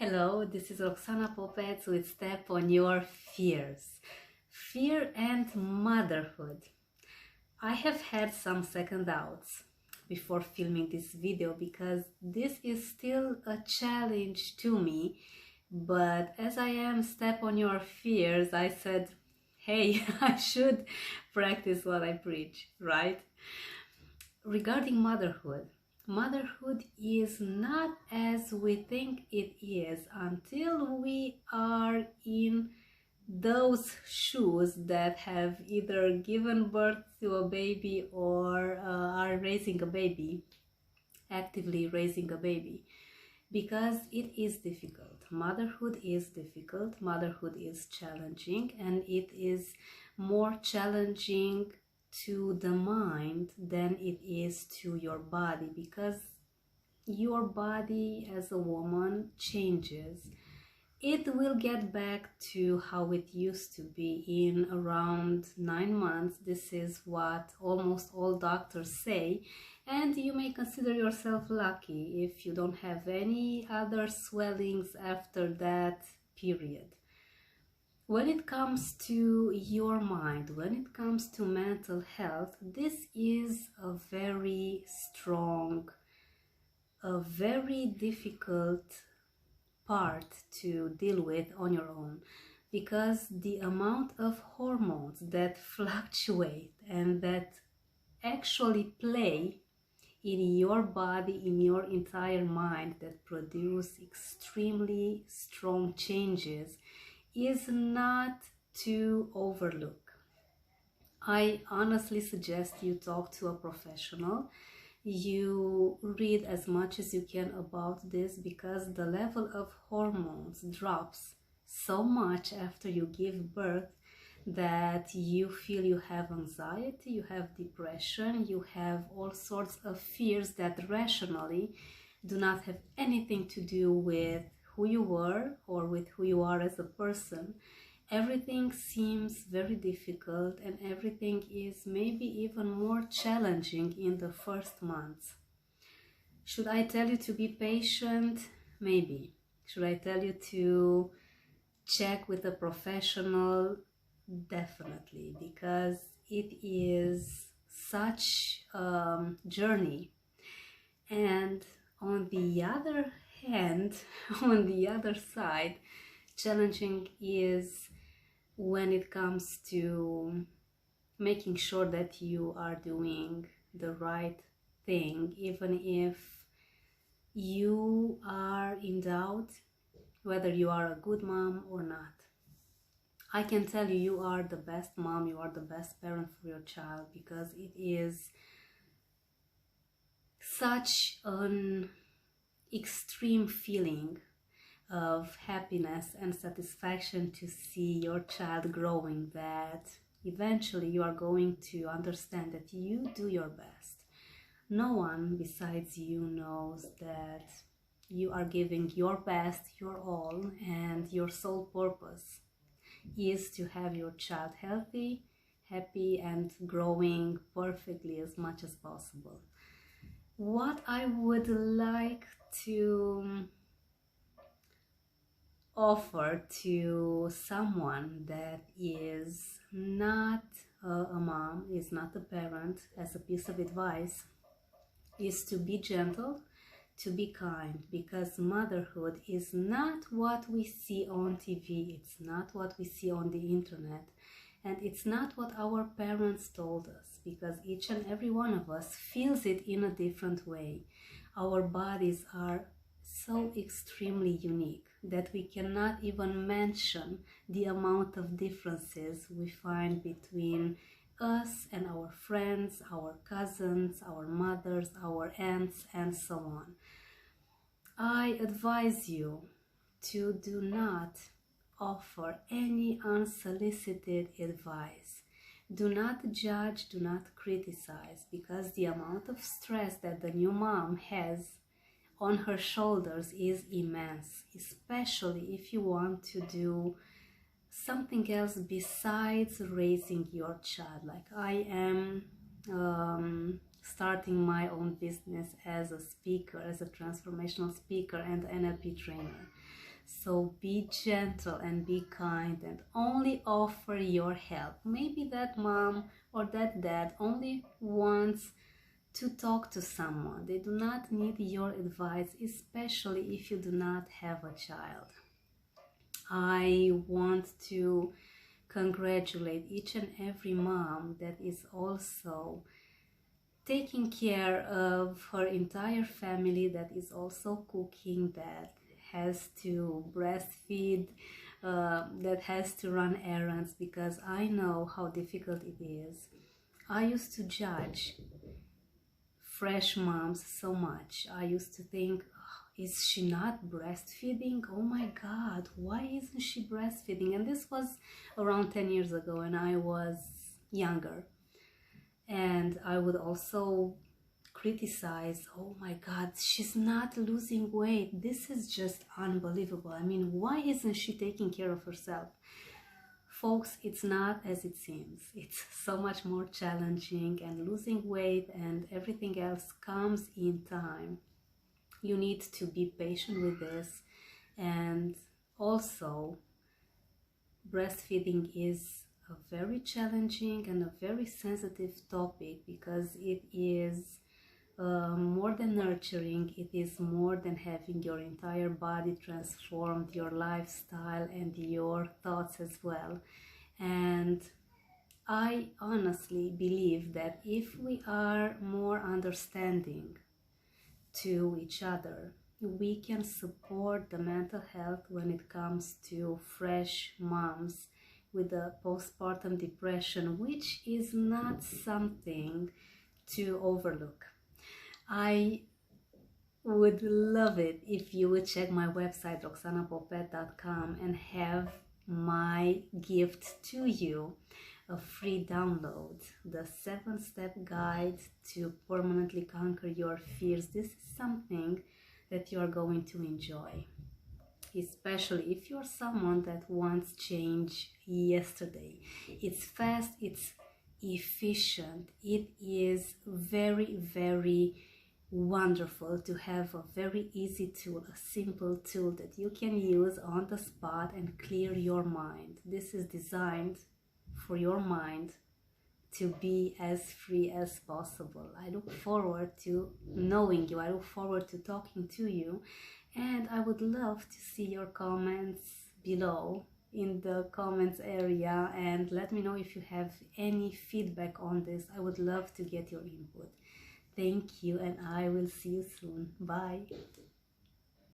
Hello, this is Roxana Puppets with Step on Your Fears. Fear and motherhood. I have had some second doubts before filming this video because this is still a challenge to me. But as I am Step on Your Fears, I said, hey, I should practice what I preach, right? Regarding motherhood is not as we think it is until we are in those shoes that have either given birth to a baby or are raising a baby, actively raising a baby, because it is difficult. Motherhood is difficult, motherhood is challenging, and it is more challenging to the mind than it is to your body, because your body as a woman changes. It will get back to how it used to be in around 9 months. This is what almost all doctors say, and you may consider yourself lucky if you don't have any other swellings after that period. When it comes to your mind, when it comes to mental health, this is a very strong, a very difficult part to deal with on your own, because the amount of hormones that fluctuate and that actually play in your body, in your entire mind, that produce extremely strong changes is not to overlook. I honestly suggest you talk to a professional. You read as much as you can about this, because the level of hormones drops so much after you give birth that you feel you have anxiety, you have depression, you have all sorts of fears that rationally do not have anything to do with who you were or with who you are as a person. Everything seems very difficult, and everything is maybe even more challenging in the first months. Should I tell you to be patient? Maybe. Should I tell you to check with a professional? Definitely, because it is such a journey. And on the other hand, on the other side, challenging is when it comes to making sure that you are doing the right thing, even if you are in doubt whether you are a good mom or not. I can tell you, you are the best mom, you are the best parent for your child, because it is such an extreme feeling of happiness and satisfaction to see your child growing, that eventually you are going to understand that you do your best. No one besides you knows that you are giving your best, your all, and your sole purpose is to have your child healthy, happy, and growing perfectly as much as possible. What I would like to offer to someone that is not a mom, is not a parent, as a piece of advice, is to be gentle, to be kind, because motherhood is not what we see on TV, it's not what we see on the internet, and it's not what our parents told us, because each and every one of us feels it in a different way. Our bodies are so extremely unique that we cannot even mention the amount of differences we find between us and our friends, our cousins, our mothers, our aunts, and so on. I advise you to do not offer any unsolicited advice. Do not judge, do not criticize, because the amount of stress that the new mom has on her shoulders is immense, especially if you want to do something else besides raising your child. Like I am starting my own business as a speaker, as a transformational speaker and NLP trainer. So be gentle and be kind and only offer your help. Maybe that mom or that dad only wants to talk to someone. They do not need your advice, especially if you do not have a child. I want to congratulate each and every mom that is also taking care of her entire family, that is also cooking, that has to breastfeed, that has to run errands, because I know how difficult it is. I used to judge fresh moms so much. I used to think, "Oh, is she not breastfeeding? Oh my God, why isn't she breastfeeding?" And this was around 10 years ago, and I was younger. And I would also criticize, "Oh my God, she's not losing weight. This is just unbelievable. I mean, why isn't she taking care of herself?" Folks, it's not as it seems. It's so much more challenging, and losing weight and everything else comes in time. You need to be patient with this. And also, breastfeeding is a very challenging and a very sensitive topic, because it is more than nurturing. It is more than having your entire body transformed, your lifestyle and your thoughts as well. And I honestly believe that if we are more understanding to each other, we can support the mental health when it comes to fresh moms with the postpartum depression, which is not something to overlook. I would love it if you would check my website roxanapopet.com and have my gift to you, a free download, the 7-step guide to permanently conquer your fears. This is something that you are going to enjoy, especially if you're someone that wants change yesterday. It's fast, it's efficient, it is very, very wonderful to have a very easy tool, a simple tool that you can use on the spot and clear your mind. This is designed for your mind to be as free as possible. I look forward to knowing you. I look forward to talking to you, and I would love to see your comments below in the comments area, and let me know if you have any feedback on this. I would love to get your input. Thank you, and I will see you soon. Bye.